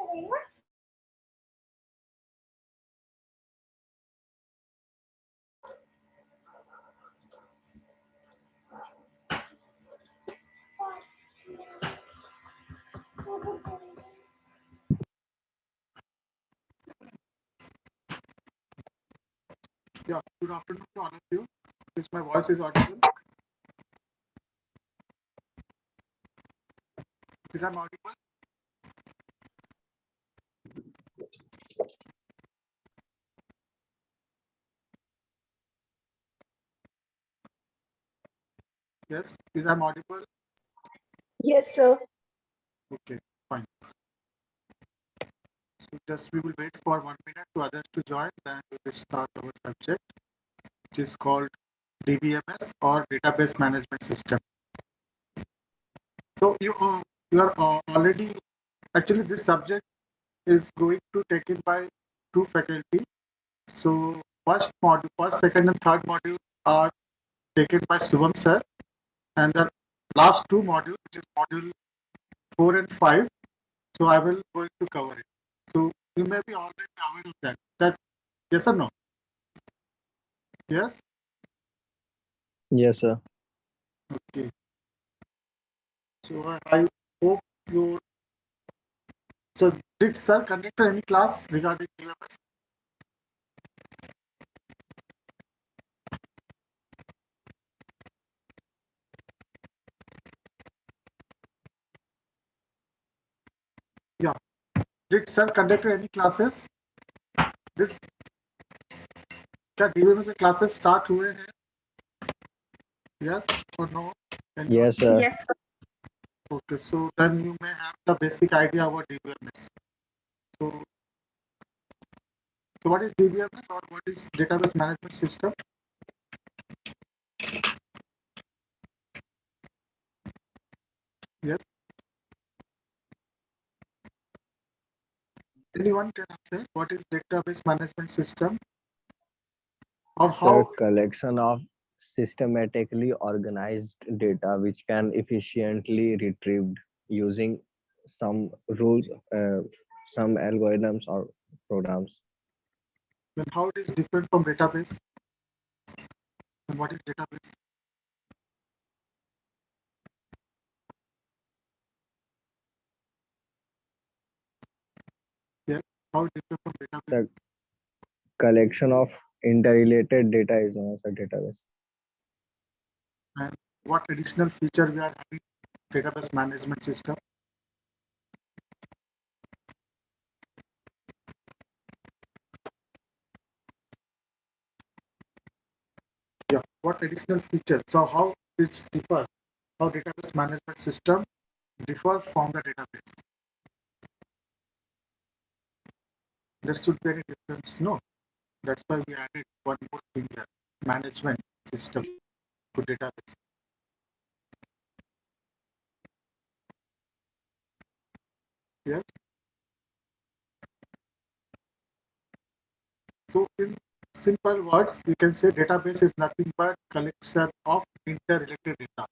Yeah, good afternoon to all of you. Is my voice is audible? Is I'm audible? Yes. Is I'm audible? Yes, sir. Okay, fine. So just we will wait for 1 minute to others to join, then we will start our subject, which is called DBMS or Database Management System. So you are already actually this subject is going to taken by two faculty. So first module, first, second, and third module are taken by Subham sir, and the last two modules, which is module 4 and 5. So I will going to cover it. So you may be already aware of that. That yes or no? Yes. Yes, sir. Okay. So I hope you. So did sir conduct any class regarding DBMS? Yeah. Did sir conduct any classes? Did क्या DBMS के classes start हुए हैं? Yes or no? Can you- Yes, sir. Yes, sir. Okay, so then you may have the basic idea about DBMS. So, so what is DBMS or what is database management system? Yes. Anyone can answer what is database management system or Sir, how? collection of systematically organized data which can efficiently retrieved using some rules, some algorithms or programs. Then how it is different from database? And what is database? Yes. How it different from database? The collection of interrelated data is known as a database. And what additional feature we are having database management system? Yeah. What additional features? So how it differ? How database management system differ from the database? There should be any difference? No. That's why we added one more thing here, management system to database. Yes. So in simple words, we can say database is nothing but collection of interrelated data.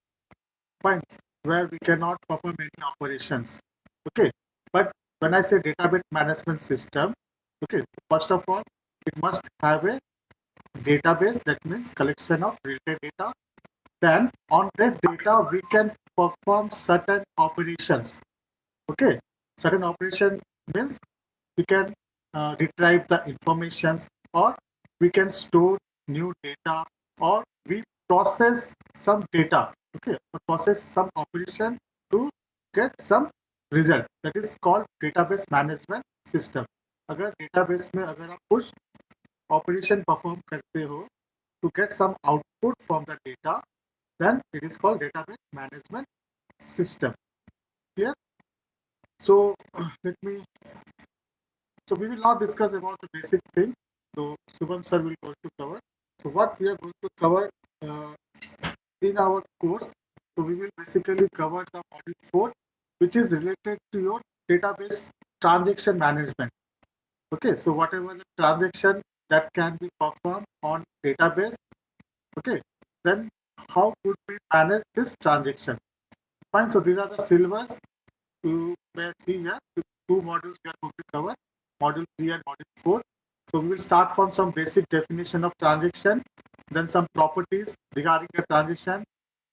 Fine. Where we cannot perform any operations. Okay. But when I say database management system, okay, first of all, it must have a database, that means collection of related data. Then on that data, we can perform certain operations. Okay, certain operation means we can retrieve the informations, or we can store new data, or we process some data. Okay, or process some operation to get some result. That is called database management system. अगर database में अगर आप कुछ operation perform करते हो to get some output from the data, then it is called database management system. Clear? So let me. So we will not discuss about the basic thing. So Subham sir will go to cover. So what we are going to cover in our course. So we will basically cover the module 4, which is related to your database transaction management. Okay. So whatever the transaction that can be performed on database. Okay. Then how could we manage this transaction? Fine. So these are the syllabus you may see here. two modules we are going to cover, module 3 and module 4. So we will start from some basic definition of transaction, then some properties regarding the transaction,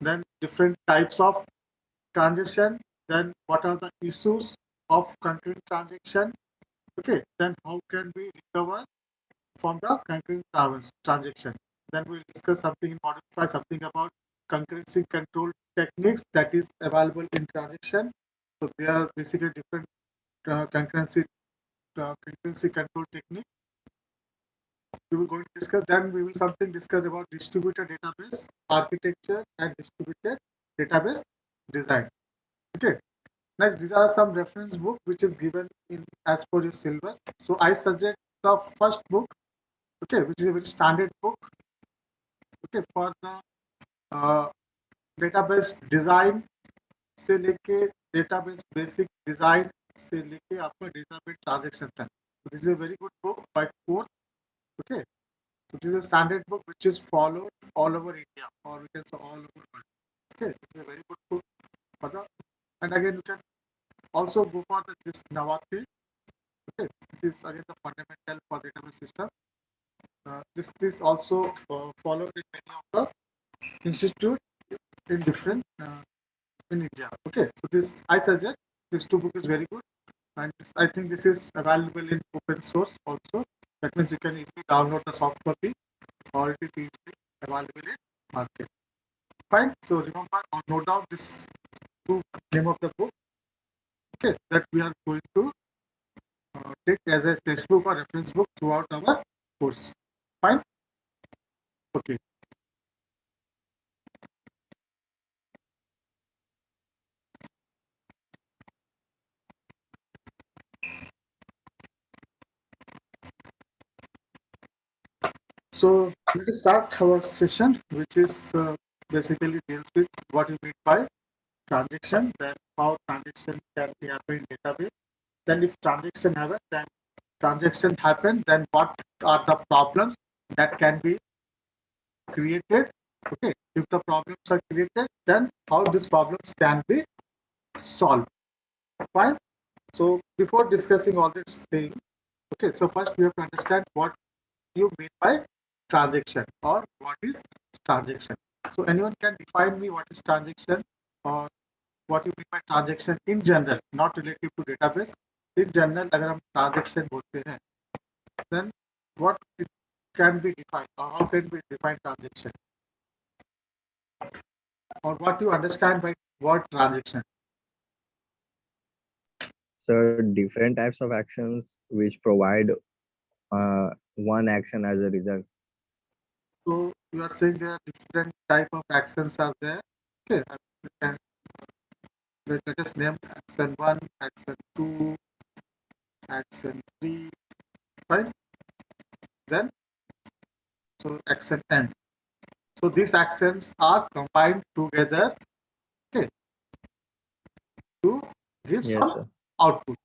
then different types of transaction, then what are the issues of concurrent transaction. Okay, then how can we recover from the concurrent transaction. Then we'll discuss something in module 5, something about concurrency control techniques that is available in transaction. So there are basically different concurrency control technique we will going to discuss. Then we will something discuss about distributed database architecture and distributed database design. Okay. Next, these are some reference book which is given in as per your syllabus. So I suggest the first book, okay, which is a very standard book, okay, for the database design से लेके database basic design से लेके आपका database transaction तक. So this is a very good book by Course. Okay, so this is a standard book which is followed all over India, or we can say all over world. Okay, this is a very good book for the, and again you can also go for this Navati. Okay, this is again the fundamental for database system. This also followed in many of the institute in different in India. Okay, so this I suggest this two book is very good, and I think this is available in open source also. That means you can easily download the soft copy, or it is easily available in market. Fine. So remember or note down this two name of the book. Okay, that we are going to take as a textbook or reference book throughout our course. Fine. Okay. So let us start our session, which is basically deals with what you mean by transaction, then how transaction can be happen in database. Then if transaction happen, then what are the problems that can be created? Okay, if the problems are created, then how these problems can be solved. Fine. So before discussing all this thing, okay, so first we have to understand what you mean by transaction or what is transaction. So anyone can define me what is transaction or what you mean by transaction in general, not related to database. In general, अगर हम transaction बोलते हैं, then what it can be defined or how can we define transaction, or what you understand by word transaction. So different types of actions which provide one action as a result. So you are saying there are different type of actions are there. Okay, we can let us name action 1, action 2, action 3, right? Then so action n. So these actions are combined together, okay, to give Yes, some sir. output.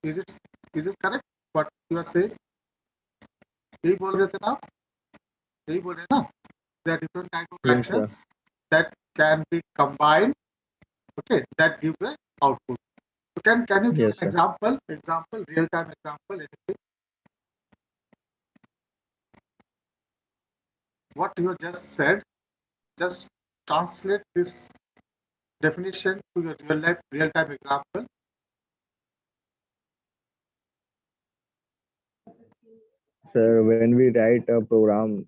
Is it correct what you are saying? यही बोल रहे थे ना आप? यही बोले ना? There are different type of Yes, sir. actions that can be combined, okay, that give the output. So can you give Yes, an sir. example, real time example, anything? What you have just said, just translate this definition to your real time example. Sir, when we write a program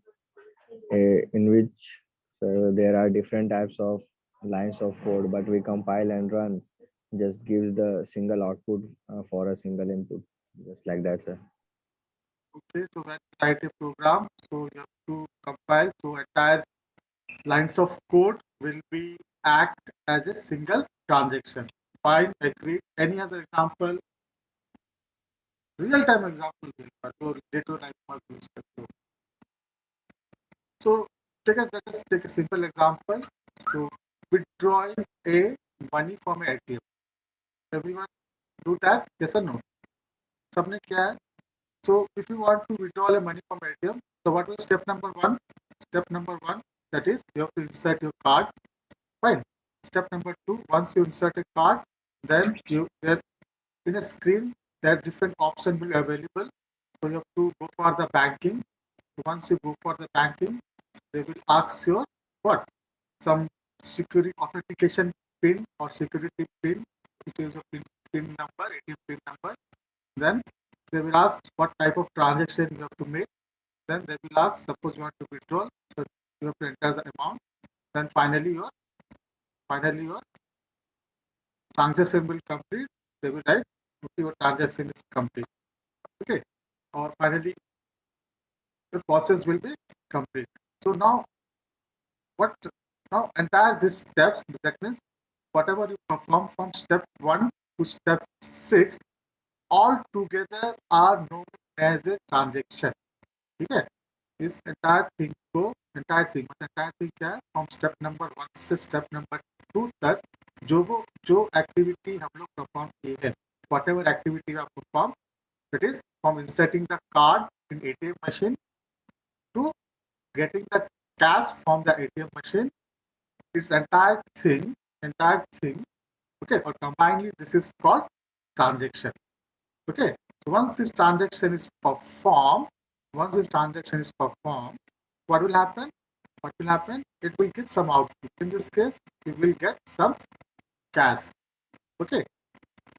in which there are different types of lines of code, but we compile and run, just gives the single output for a single input, just like that, sir. Okay, so when you write a program, so you have to compile, so entire lines of code will be act as a single transaction. Fine, agree. Any other example? Real time example जो data type पर use करते हो. So let us take a simple example. So withdrawing a money from an ATM. Everyone do that? Yes or no? सबने किया है? So if you want to withdraw a money from ATM, so what was step number 1? Step number 1, that is you have to insert your card. Fine. Step number 2, once you insert a card, then you get in a screen there are different options will be available. So you have to go for the banking. Once you go for the banking, they will ask your what? Some security authentication pin or security pin. It is a pin number, ATM pin number. Then they will ask what type of transaction you have to make. Then they will ask, suppose you want to withdraw, so you have to enter the amount. Then finally your transaction will complete. They will write your transaction is complete. Okay. Or finally the process will be complete. So now what now entire these steps, that means whatever you perform from step 1 to step 6 all together are known as a transaction. Okay. इस entire thing क्या है from step number 1 से step number 2 तक जो activity हम लोग perform किए हैं whatever activity we have performed, that is from inserting the card in ATM machine to getting the cash from the ATM machine, its entire thing, okay, or combinedly this is called transaction. Okay, so once this transaction is performed, what will happen? It will give some output. In this case, we will get some cash. Okay,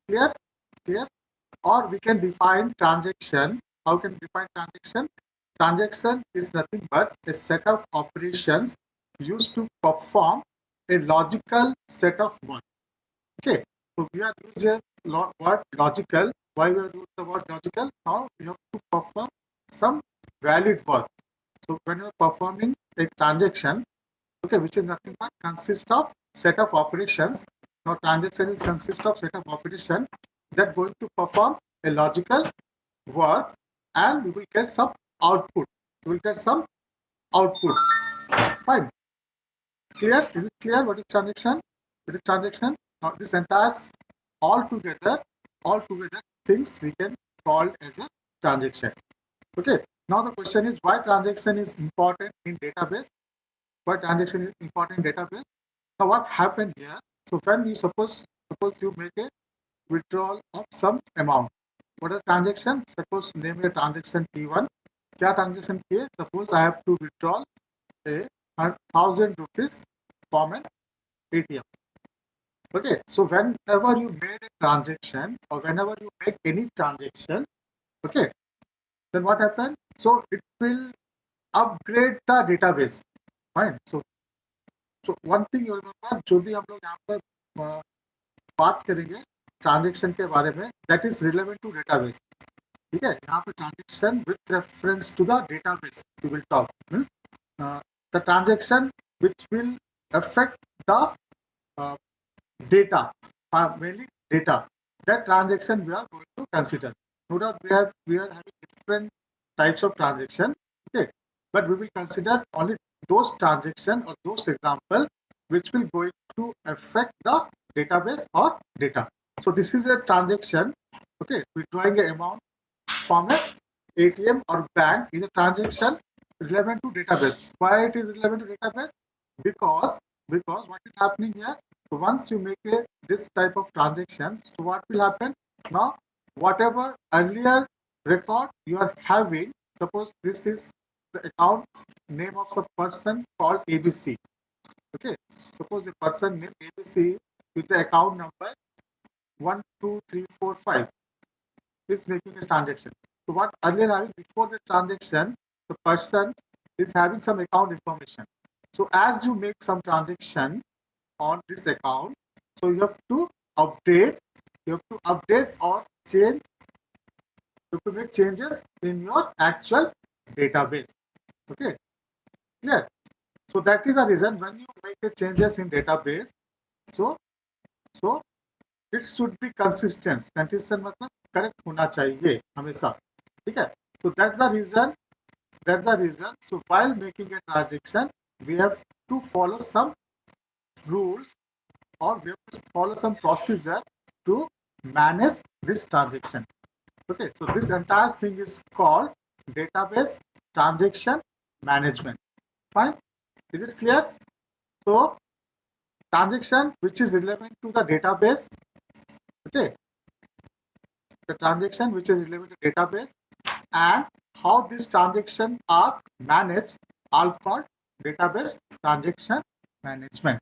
clear? Or we can define transaction. How can we define transaction? Transaction is nothing but a set of operations used to perform a logical set of work. Okay, so we are using word logical. Why we are using the word logical? Now we have to perform some valid work. So when you are performing a transaction, okay, which is nothing but consists of set of operations. Now transaction is consist of set of operations that going to perform a logical work, and we will get some output. Fine. Clear? Is it clear what is transaction? What is transaction? Now this entire all together things we can call as a transaction. Okay. Now the question is why transaction is important in database? Why transaction is important in database? Now what happened here? So when you suppose you make a withdrawal of some amount. What is transaction? Suppose name a transaction T1. क्या transaction किए? Suppose I have to withdraw a 1,000 rupees from an ATM. Okay, so whenever you made a transaction or whenever you make any transaction, okay, then what happened? So it will upgrade the database. Fine. So one thing you remember, जो भी हम लोग यहाँ पर बात करेंगे transaction के बारे में, that is relevant to database. ठीक है, यहाँ पे transaction with reference to the database we will talk. The transaction which will affect the data, mainly data. That transaction we are going to consider. No doubt we are having different types of transaction. Okay, but we will consider only those transaction or those example which will going to affect the database or data. So this is a transaction. Okay, withdrawing an amount from an ATM or bank is a transaction relevant to database. Why it is relevant to database? Because what is happening here? So once you make this type of transaction, so what will happen? Now, whatever earlier record you are having, suppose this is the account name of some person called ABC. Okay, suppose a person named ABC with the account number 12345 is making a transaction. So what earlier having before the transaction, the person is having some account information. So as you make some transaction on this account, so you have to update or change, you have to make changes in your actual database. Okay, clear? So that is the reason when you make the changes in database, so it should be consistent. Consistent मतलब correct होना चाहिए हमेशा, ठीक है? So that's the reason. So while making a transaction, we have to follow some rules or we have to follow some procedure to manage this transaction. Okay, so this entire thing is called database transaction management. Fine, is it clear? So transaction which is relevant to the database, okay, the transaction which is related to database, and how these transactions are managed are called database transaction management.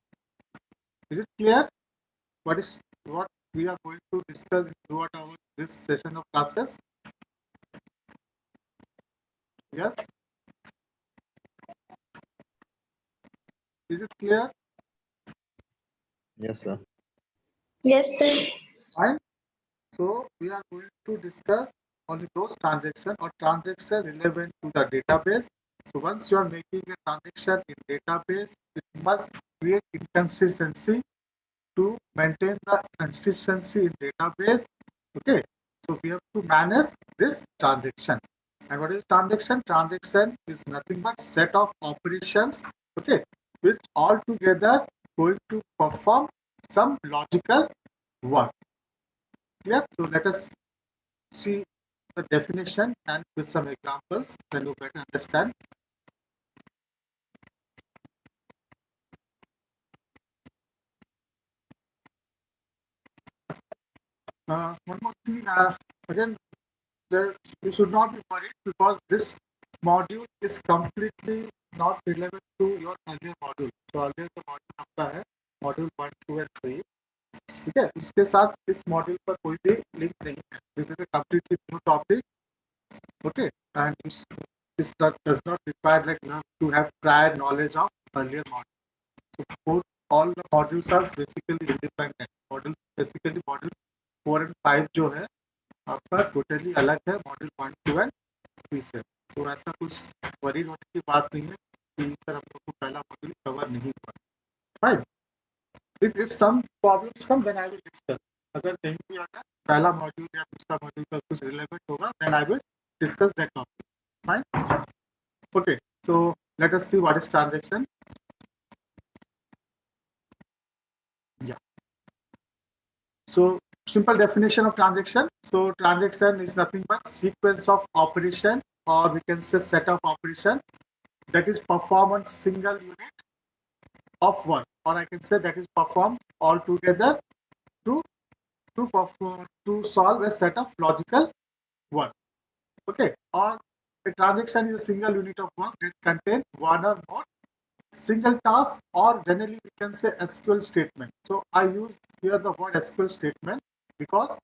Is it clear? What we are going to discuss throughout this session of classes? Yes. Is it clear? Yes, sir. Yes, sir. Fine. So we are going to discuss only those transactions or transactions relevant to the database. So once you are making a transaction in database, it must create inconsistency to maintain the consistency in database. Okay. So we have to manage this transaction. And what is transaction? Transaction is nothing but set of operations, okay, which all together going to perform some logical work. Yeah. So let us see the definition and with some examples, then you better understand. One more thing, again, you should not be worried because this module is completely not relevant to your earlier module. So earlier the module आपका है module 1, 2 and 3. ठीक है, इसके साथ इस module पर कोई भी लिंक नहीं है. This is a completely new topic. Okay, and this does not require like to have prior knowledge of earlier module. So both all the modules are basically independent. Module 4 and 5 जो है आपका totally अलग है module 1, 2 and 3 से. तो ऐसा कुछ worry होने की बात नहीं है कि सर हम लोग को पहला मॉड्यूल कवर नहीं हुआ. Fine. If some problems come, then I will discuss. अगर कहीं भी अगर पहला मॉड्यूल या दूसरा मॉड्यूल का कुछ रिलेवेंट होगा, then I will discuss that topic. Fine. Okay. So let us see what is transaction. Yeah. So simple definition of transaction. So transaction is nothing but sequence of operation, or we can say set of operation that is performed on single unit of work, or I can say that is performed all together to to solve a set of logical work. Okay, or a transaction is a single unit of work that contains one or more single task, or generally we can say SQL statement. So I use here the word SQL statement because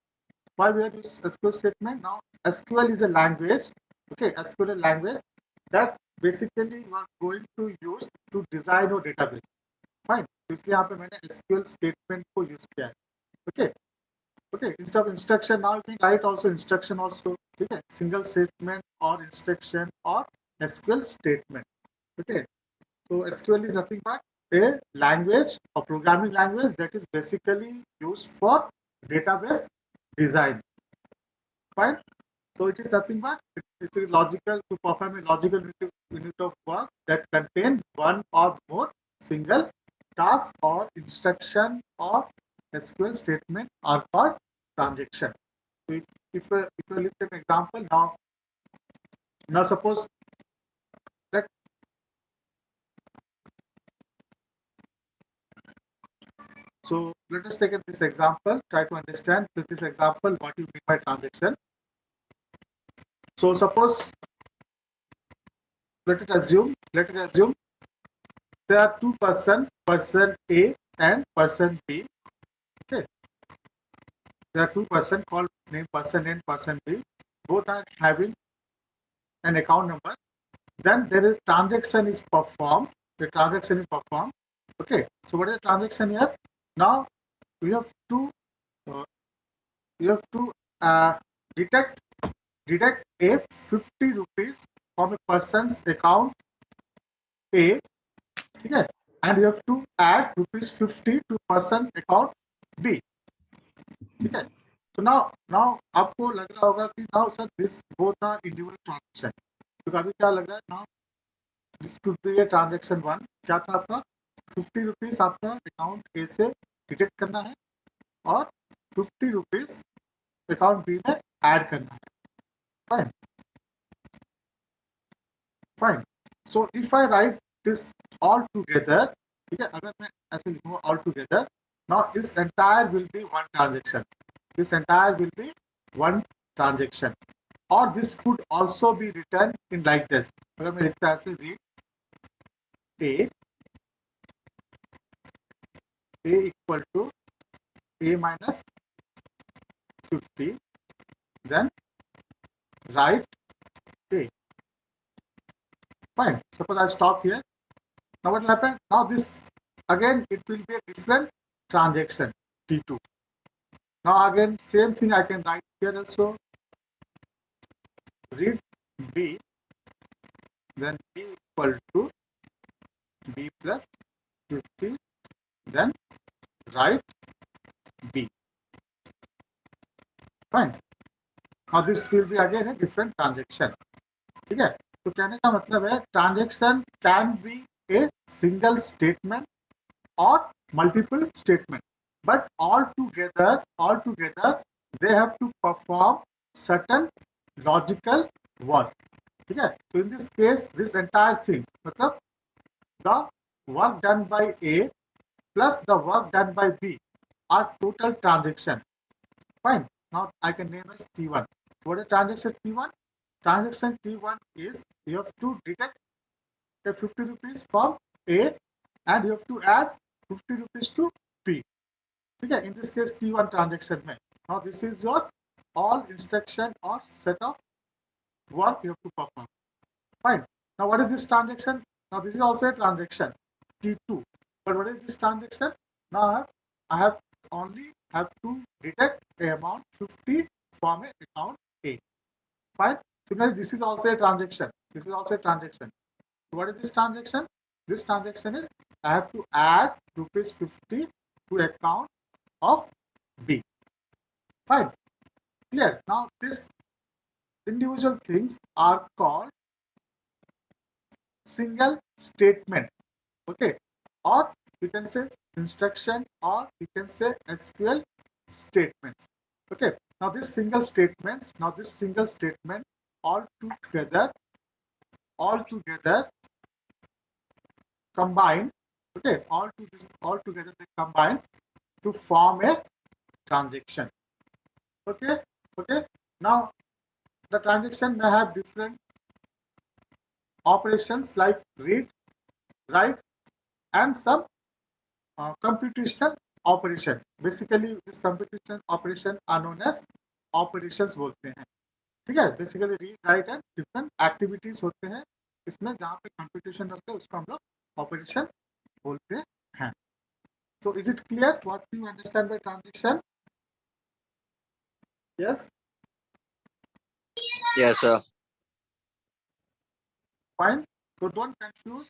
why we use SQL statement? Now SQL is a language. Okay, SQL is a language that basically you are going to use to design your database. Fine. तो इसलिए यहाँ पे मैंने SQL statement को use किया है. Okay. Okay, instead of instruction, now you can write also instruction also. Okay, single statement or instruction or SQL statement. Okay, so SQL is nothing but a language or programming language that is basically used for database design. Fine. So it is nothing but it is logical to perform a logical unit of work that contain one or more single task or instruction or SQL statement are called transaction. So if we look at an example now suppose that so let us take this example, try to understand with this example what you mean by transaction. So suppose let us assume there are two person A and person B. Okay, there are two person called name person A and person B. Both are having an account number. Then there is transaction is performed. The transaction is performed. Okay, so what is the transaction here? Now we have to deduct a 50 rupees from a person's account A. Okay, and you have to add rupees 50 to person account B. Okay, so now आपको लग रहा होगा कि now sir this both are individual transaction. तो अभी क्या लग रहा है now this could be a transaction 1. क्या था आपका 50 रुपीज आपका अकाउंट ए से डिडक्ट करना है और 50 रुपीज अकाउंट बी में ऐड करना है. Fine fine. So if I right this all together, ठीक है, अगर मैं ऐसे लिखूंगा all together, now this entire will be one transaction. This entire will be one transaction. Or this could also be written in like this. अगर मैं लिखता ऐसे read a equal to a minus 50, then write a. Fine. Suppose I stop here. Now what will happen? Now this again it will be a different transaction T2. Now again same thing I can write here also. Read B, then B equal to B plus 50, then write B. Fine. Now this will be again a different transaction. ठीक है, तो कहने का मतलब है transaction can be a single statement और multiple statement, but all together they have to perform certain logical work. ठीक है, तो in this case this entire thing मतलब the work done by A plus the work done by B are total transaction. Fine. Now I can name as T1. What is transaction T1? Transaction T1 is you have to deduct a 50 rupees from A and you have to add 50 rupees to B. Okay, in this case T1 transaction में. Now this is your all instruction or set of work you have to perform. Fine. Now what is this transaction? Now this is also a transaction T2. But what is this transaction? Now I have only have to deduct a amount 50 from a account A. Fine. Similarly, this is also a transaction. This is also a transaction. So what is this transaction? This transaction is I have to add rupees 50 to account of B. Fine. Clear. Now these individual things are called single statement. Okay. Or we can say instruction or we can say SQL statements. Okay. Now this single statement all together combine. Okay, all together they combine to form a transaction. Okay. Now the transaction may have different operations like read, write, and some computational operation. Basically, this computational operation are known as operations बोलते हैं. ठीक है, basically read write and different activities होते हैं इसमें जहाँ पे computation होते हैं उसको हम लोग ऑपरेशन बोलते हैं. So is it clear what you understand by transaction? Yes. Yes, sir. Fine. तो डोंट कंफ्यूज.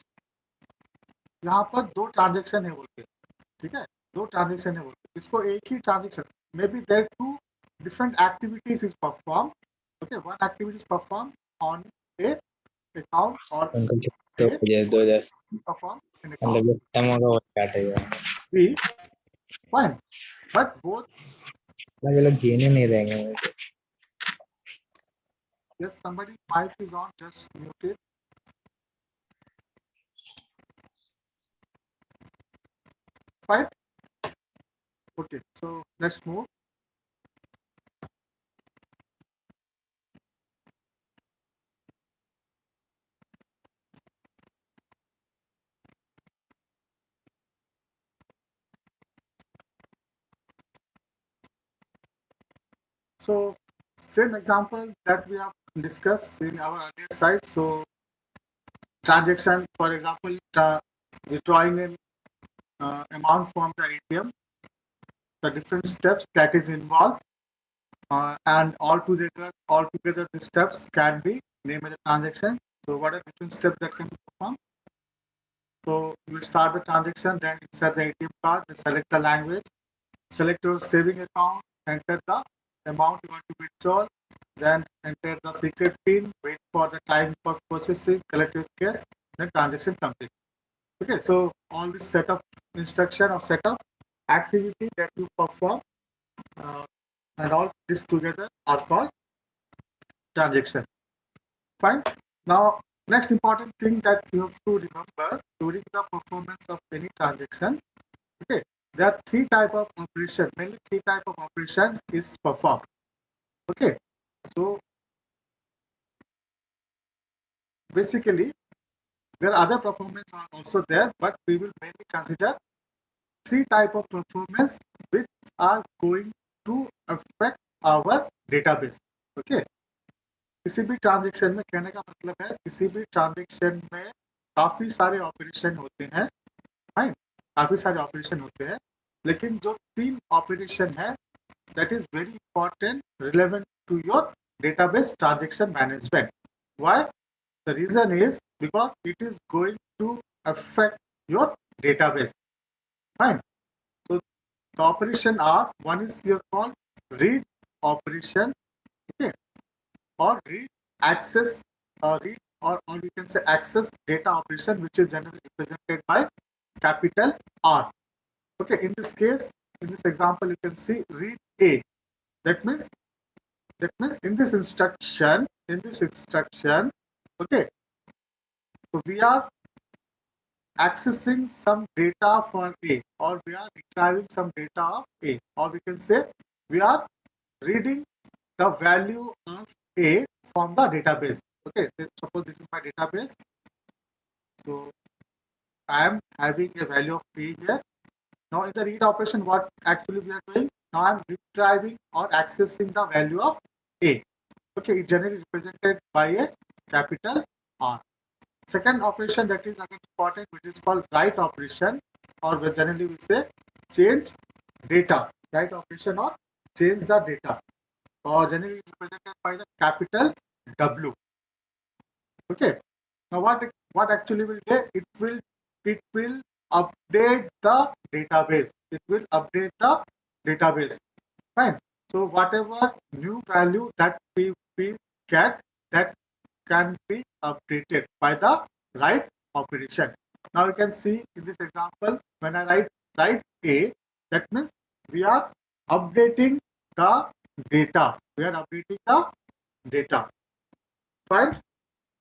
यहाँ पर दो ट्रांजेक्शन है बोलते हैं. ठीक है, दो ट्रांजेक्शन है बोलते हैं. इसको एक ही transaction may be there two different activities is performed. Okay, one activity is performed on a account or performed in account B. Fine, but both जीने नहीं रहेंगे. yes, somebody mic is on, just mute it. Fine. Okay, so let's move. So same example that we have discussed in our earlier slide. So transaction, for example, withdrawing an amount from the ATM, the different steps that is involved, and all together the steps can be named as a transaction. So what are different steps that can be performed? So you start the transaction, then insert the ATM card, select the language, select your saving account, enter the amount you want to withdraw, then enter the secret PIN, wait for the time for processing, collect your cash, then transaction complete. Okay, so all this set of instruction or set of activity that you perform and all this together are called transaction. Fine. Now, next important thing that you have to remember during the performance of any transaction. Okay, there are three type of operation. Mainly three type of operation is performed. Okay, so basically there are other performance are also there, but we will mainly consider three type of performance which are going to affect our database. Okay, किसी भी transaction में, कहने का मतलब है किसी भी transaction में काफी सारे ऑपरेशन होते हैं, राइट, काफी सारे ऑपरेशन होते हैं, लेकिन जो तीन ऑपरेशन है that is very important, relevant to your database transaction management. Why? The reason is because it is going to affect your database. Fine. So the operation are, one is your called read operation, okay, or read access, read or we can say access data operation, which is generally represented by capital R. Okay, in this case, in this example, you can see read A. That means in this instruction, okay, so we are accessing some data for A, or we are retrieving some data of A, or we can say we are reading the value of A from the database. Okay, suppose this is my database. So I am having a value of A here. Now in the read operation, what actually we are doing? Now I am retrieving or accessing the value of A. Okay, it's generally represented by a capital R. Second operation that is again important, which is called write operation, or generally we say change data. Write operation or change the data, or generally is represented by the capital W. Okay. Now what actually will do? It will update the database. It will update the database. Fine. So whatever new value that we get, that can be updated by the write operation. Now you can see in this example, when I write A, that means we are updating the data. We are updating the data. Fine,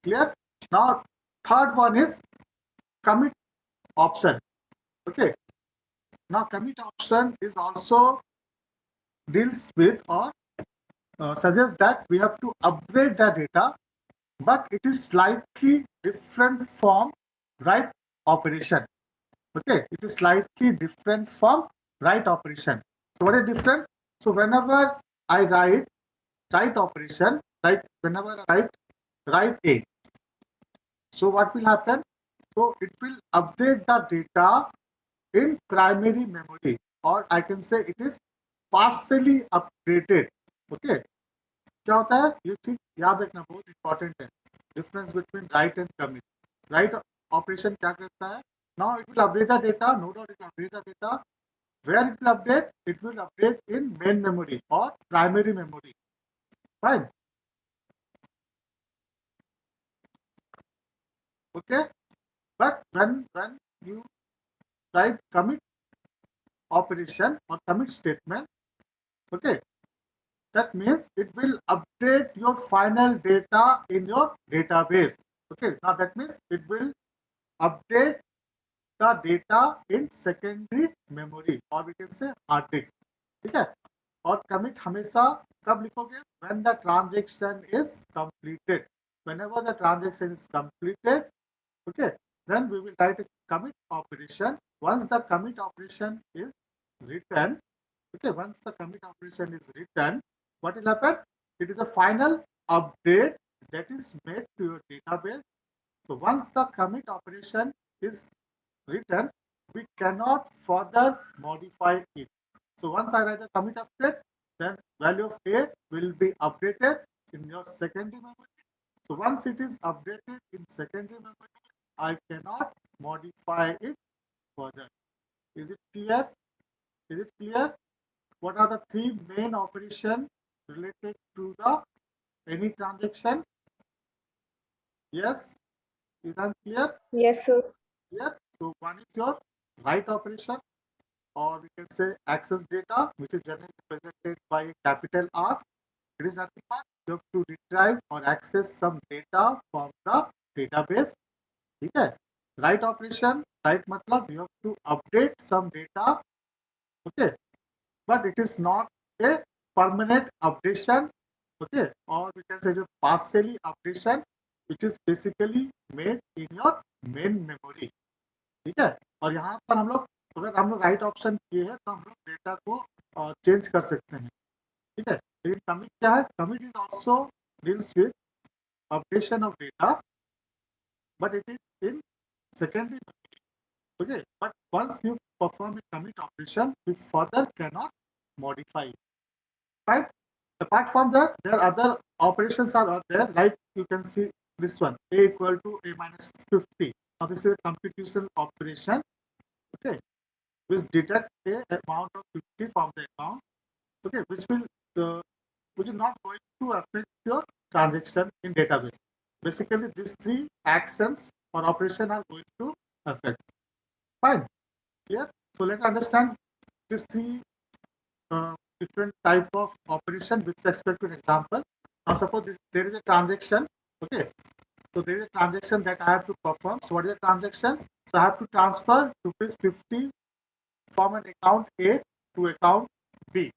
clear? Now third one is commit option. Okay. Now commit option is also deals with or suggests that we have to update the data, but it is slightly different from write operation. Okay, it is slightly different from write operation. So what is different? So whenever I write operation, like whenever I write A, so what will happen? So it will update the data in primary memory, or I can say it is partially updated. Okay, क्या होता है ये चीज याद रखना बहुत important है, difference between write and commit. Write operation क्या करता है? Now it will update the data, no doubt it update the data. Where it will update in main memory और primary memory. Fine. Okay, but when you write commit operation or commit statement, okay, that means it will update your final data in your database. Okay, now that means it will update the data in secondary memory, or we can say hard disk. ठीक है. और commit हमेशा कब लिखोगे? When the transaction is completed. Whenever the transaction is completed, okay, then we will write a commit operation. Once the commit operation is written, okay, once the commit operation is written, what will happen? It is a final update that is made to your database. So once the commit operation is written, we cannot further modify it. So once I write a commit update, then value of A will be updated in your secondary memory. So once it is updated in secondary memory, I cannot modify it further. Is it clear? Is it clear? What are the three main operations related to the any transaction? Yes, is that clear? Yes, sir. Clear. So one is your write operation, or we can say access data, which is generally represented by capital R. It is nothing but you have to retrieve or access some data from the database. ठीक है. Write operation, write मतलब you have to update some data. Okay, but it is not a permanent updation. Okay, or we can say the partially updation which is basically made in your main memory. ठीक है, और यहाँ पर हम लोग अगर हम लोग राइट ऑप्शन किए हैं तो हम लोग डेटा को चेंज कर सकते हैं. ठीक है, लेकिन कमिट क्या है? Commit is also deals with updation of data, but it is in secondary. Okay, but once you perform a commit operation, we further cannot modify it. Right? Apart from that, there are other operations are out there, like you can see this one, a equal to a minus 50. Now this is a computational operation, okay, which deduct a amount of 50 from the account, okay, which is not going to affect your transaction in database. Basically, these three actions or operation are going to affect. Fine. Clear? So let's understand these three different type of operation with respect to an example. Now suppose there is a transaction. Okay. So there is a transaction that I have to perform. So what is the transaction? So I have to transfer rupees 50 from an account A to account B.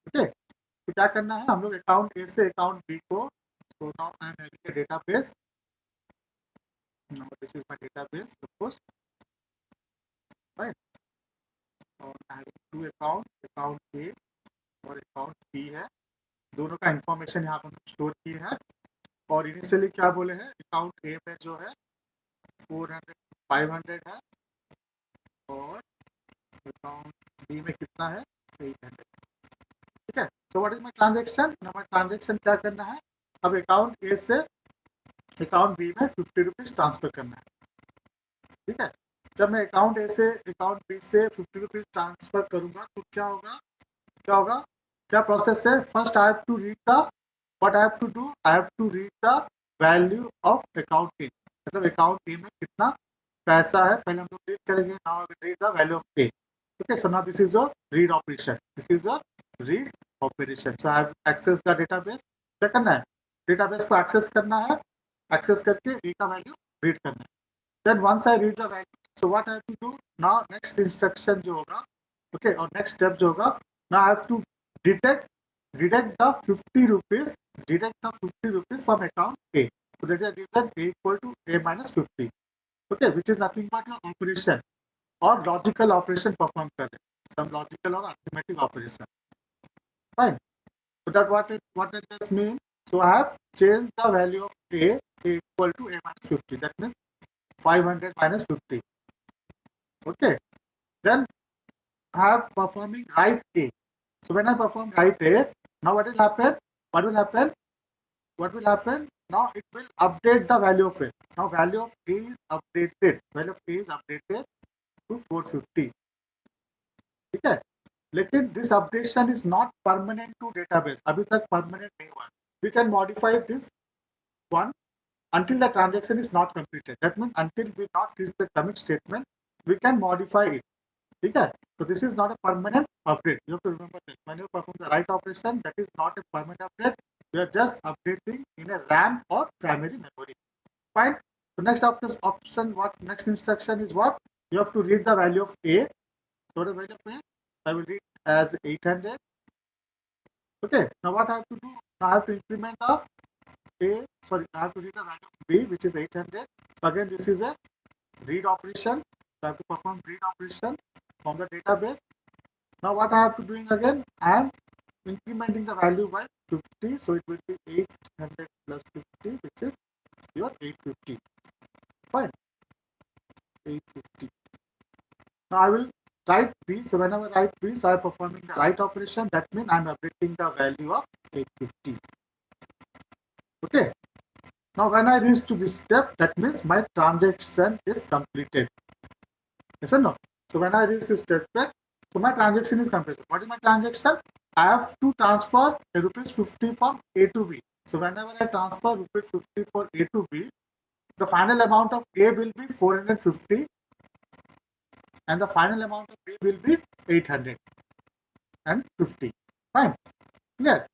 Okay. तो क्या करना है? हम लोग account ए से account B को, so now I am having a database. Now this is my database, suppose, right? और I have two accounts, account A और account B है. दोनों का इंफॉर्मेशन यहाँ पर स्टोर किए हैं. और इनिशियली क्या बोले हैं? अकाउंट ए में जो है 400 500 है और अकाउंट बी में कितना है? 800. ठीक है. तो व्हाट इज माय ट्रांजैक्शन? हमारा ट्रांजैक्शन क्या करना है? अब अकाउंट ए से अकाउंट बी में 50 रुपीज ट्रांसफर करना है. ठीक है. जब मैं अकाउंट ए से अकाउंट बी से 50 रुपीज ट्रांसफर करूंगा तो क्या होगा? क्या होगा? क्या प्रोसेस है? First I have to read the, what I have to do? I have to read the value of account A. मतलब अकाउंट ए में कितना पैसा है पहले हम लोग रीड करेंगे. Now we read the value of a. Okay, so now this is your read operation. This is your read operation. So I have access the database. क्या करना है? डेटाबेस को एक्सेस करना है. एक्सेस करके ए का वैल्यू रीड करना है. Then once I read the value, so what I have to do now? Next instruction जो होगा, okay, और next step जो होगा, now I have to deduct the 50 rupees, deduct the 50 rupees from account A. So that is the reason A equal to A minus 50. Okay, which is nothing but your operation or logical operation perform कर रहे हैं. Some logical or arithmetic operation. Fine. So that what does this mean? So I have changed the value of A equal to A minus 50. That means 500 minus 50. Okay. Then I have performing write A. So when I perform write A, now what will happen? What will happen? What will happen? Now it will update the value of A. Now value of A is updated. Value of A is updated to 450. ठीक है. लेकिन this updation is not permanent to database. अभी तक permanent नहीं हुआ. We can modify this one until the transaction is not completed. That means until we not reach the commit statement, we can modify it. ठीक है. So this is not a permanent update. You have to remember that when you perform the write operation, that is not a permanent update. You are just updating in a RAM or primary memory. Fine. So next option, what next instruction is what? You have to read the value of A. So the value of A, I will read as 800. Okay. Now what I have to do? Now I have to increment the A. Sorry, I have to read the value of B, which is 800. So again, this is a read operation. So I have to perform read operation from the database. Now what I have to doing again? I am incrementing the value by 50. So it will be 800 plus 50, which is your 850. Fine. 850. Now I will write B. So whenever I write B, so I am performing the write operation. That means I am updating the value of 850. Okay. Now when I reach to this step, that means my transaction is completed. Yes or no? So when I reach this step, so my transaction is completed. What is my transaction? I have to transfer rupees 50 from A to B. So whenever I transfer rupees 50 for A to B, the final amount of A will be 450 and the final amount of B will be 850. Fine. Clear?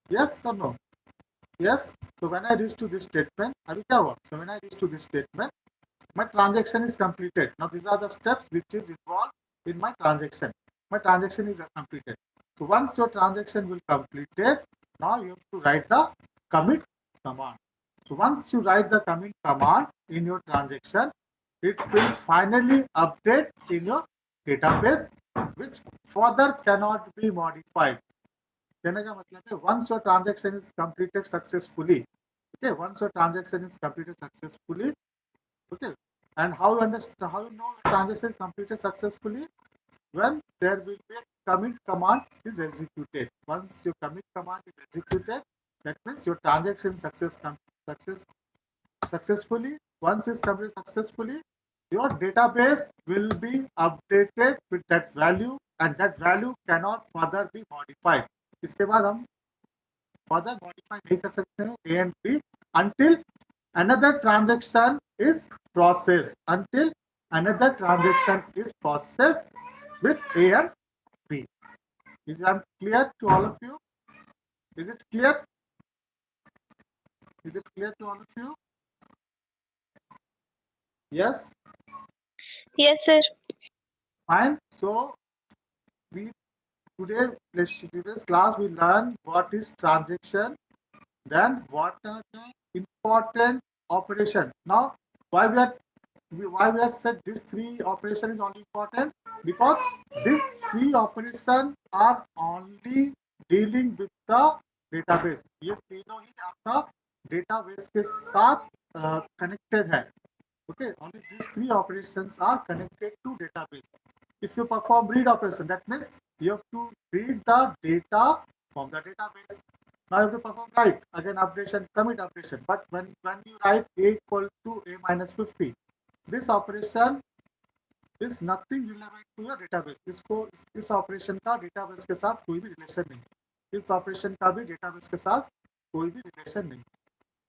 Yes or no? Yes. So when I reach to this statement, अभी क्या हुआ? So when I reach to this statement, my transaction is completed. Now these are the steps which is involved in my transaction. My transaction is completed. So once your transaction will completed, now you have to write the commit command. So once you write the commit command in your transaction, it will finally update in your database, which further cannot be modified. कहने का मतलब है once your transaction is completed successfully, okay, once your transaction is completed successfully, okay, and how you understand, how you know transaction completed successfully? When there will be a commit command is executed. Once your commit command is executed, that means your transaction successfully. Once it's completed successfully, your database will be updated with that value, and that value cannot further be modified. इसके बाद हम further modify नहीं कर सकते हैं A and B until another transaction is processed. Until another transaction is processed with A and B. Is that clear to all of you? Is it clear? Is it clear to all of you? Yes. Yes, sir. Fine. So we today's class we learn what is transaction, then what are the important operation. Now why we have said these three operations is only important because these three operations are only dealing with the database. ये तीनों ही आपका database के साथ connected है. Okay, only these three operations are connected to database. If you perform read operation, that means you have to read the data from the database. Now you have to perform write, again updation, commit operation. But when you write A equal to A minus 50, this operation is nothing relevant to your database. इस operation का database के साथ कोई भी relation नहीं. इस operation का भी database के साथ कोई भी relation नहीं.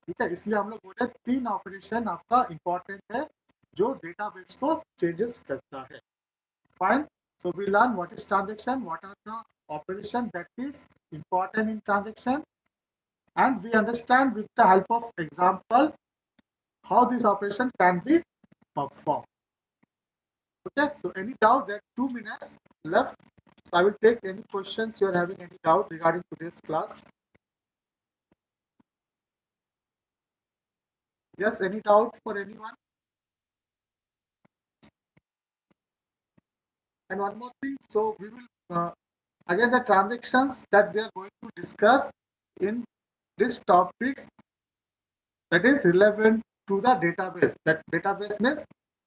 ठीक है, इसलिए हम लोग बोले तीन ऑपरेशन आपका इंपॉर्टेंट है जो डेटाबेस को चेंजेस करता है. Fine. So we learn what is transaction, what are the operation that is important in transaction, and we understand with the help of example how this operation can be performed. Okay, so any doubt? There are 2 minutes left. So I will take any questions you are having any doubt regarding today's class. Yes, any doubt for anyone? And one more thing, so we will again the transactions that we are going to discuss in this topic that is relevant to the database. That database means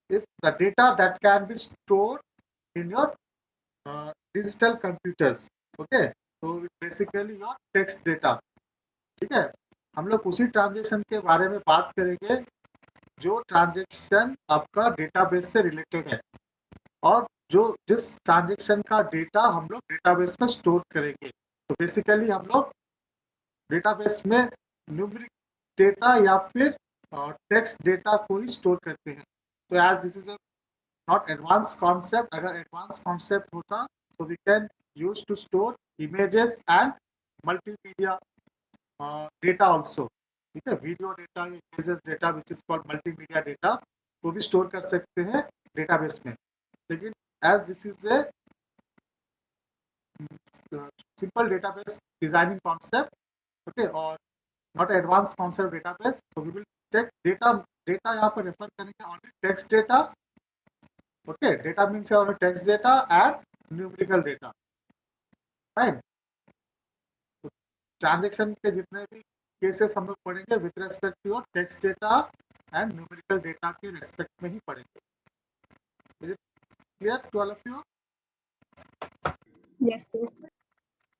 if the data that can be stored in your digital computers. Okay, so basically your text data. ठीक है, हम लोग उसी transaction के बारे में बात करेंगे जो ट्रांजेक्शन आपका डेटाबेस से रिलेटेड है और जो जिस ट्रांजेक्शन का डेटा हम लोग डेटाबेस में स्टोर करेंगे. तो बेसिकली हम लोग डेटाबेस में न्यूमेरिक डेटा या फिर टेक्स्ट डेटा को ही स्टोर करते हैं. तो as this is not advance concept. अगर एडवांस कॉन्सेप्ट होता तो we can use to store images and multimedia data also. ठीक है, video data, images data which is called multimedia data को भी स्टोर कर सकते हैं डेटाबेस में. लेकिन as this is a simple database designing concept, okay, or not advanced concept database, so we will take data यहाँ पर refer करेंगे only text data. Okay, data means only text data and numerical data. Fine. तो transaction के जितने भी cases हम लोग पढ़ेंगे with respect to your text data and numerical data के respect में ही पढ़ेंगे. Is it clear to all of you? Yes, sir.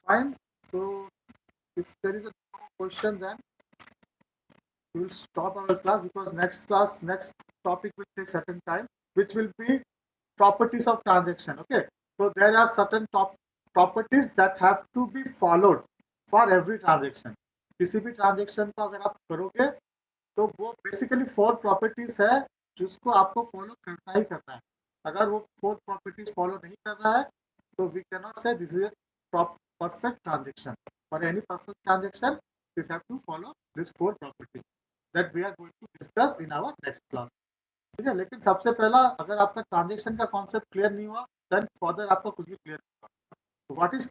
Fine. So if there is a question, then we will stop our class because next topic will take certain time, which will be properties of transaction. Okay, so there are certain properties that have to be followed for every transaction. किसी भी transaction को अगर आप करोगे तो वो basically 4 properties है जिसको आपको follow करना ही करना है. अगर वो 4 properties follow नहीं कर रहा है तो we cannot say this is a perfect transaction. For any perfect transaction, this have to follow this 4 properties that we are going to discuss in our next class. ठीक है, लेकिन सबसे पहला अगर आपका ट्रांजेक्शन का कॉन्सेप्ट क्लियर नहीं हुआ देन फर्दर आपका कुछ भी क्लियर नहीं होगा. What is